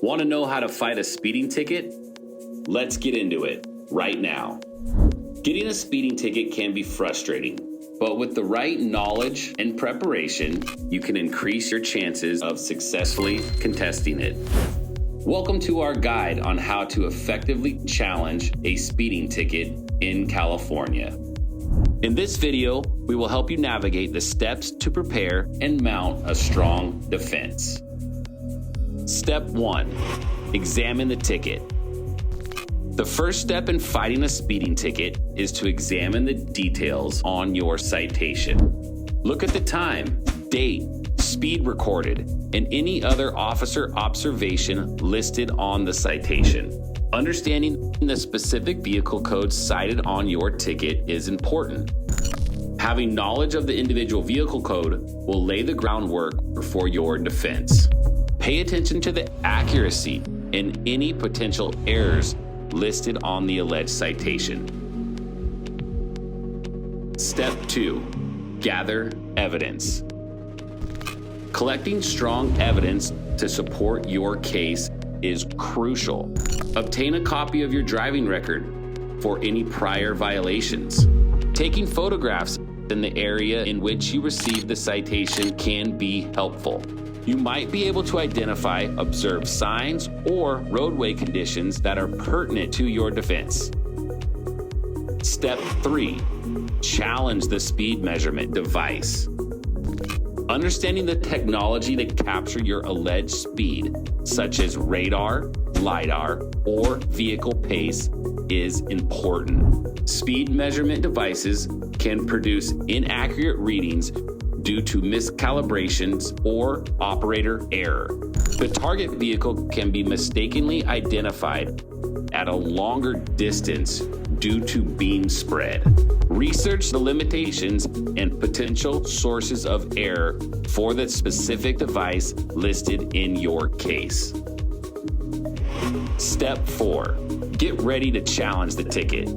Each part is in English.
Want to know how to fight a speeding ticket? Let's get into it right now. Getting a speeding ticket can be frustrating, but with the right knowledge and preparation, you can increase your chances of successfully contesting it. Welcome to our guide on how to effectively challenge a speeding ticket in California. In this video, we will help you navigate the steps to prepare and mount a strong defense. Step 1. Examine the ticket. The first step in fighting a speeding ticket is to examine the details on your citation. Look at the time, date, speed recorded, and any other officer observation listed on the citation. Understanding the specific vehicle code cited on your ticket is important. Having knowledge of the individual vehicle code will lay the groundwork for your defense. Pay attention to the accuracy and any potential errors listed on the alleged citation. Step 2. Gather evidence. Collecting strong evidence to support your case is crucial. Obtain a copy of your driving record for any prior violations. Taking photographs in the area in which you received the citation can be helpful. You might be able to identify observed signs or roadway conditions that are pertinent to your defense. Step 3. Challenge the speed measurement device. Understanding the technology to capture your alleged speed, such as radar, LiDAR, or vehicle pace, is important. Speed measurement devices can produce inaccurate readings due to miscalibrations or operator error. The target vehicle can be mistakenly identified at a longer distance due to beam spread. Research the limitations and potential sources of error for the specific device listed in your case. Step 4. Get ready to challenge the ticket.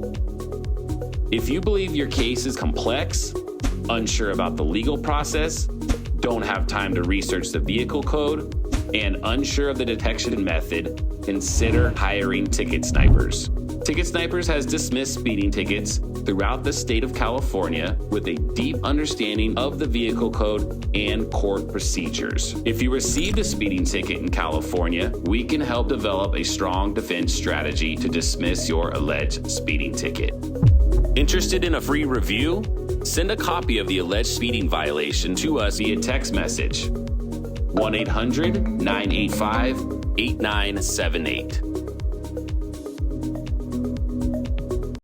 If you believe your case is complex, unsure about the legal process, don't have time to research the vehicle code, and unsure of the detection method, consider hiring ticket snipers. Ticket Snipers has dismissed speeding tickets throughout the state of California with a deep understanding of the vehicle code and court procedures. If you received a speeding ticket in California, we can help develop a strong defense strategy to dismiss your alleged speeding ticket. Interested in a free review? Send a copy of the alleged speeding violation to us via text message 1-800-985-8978.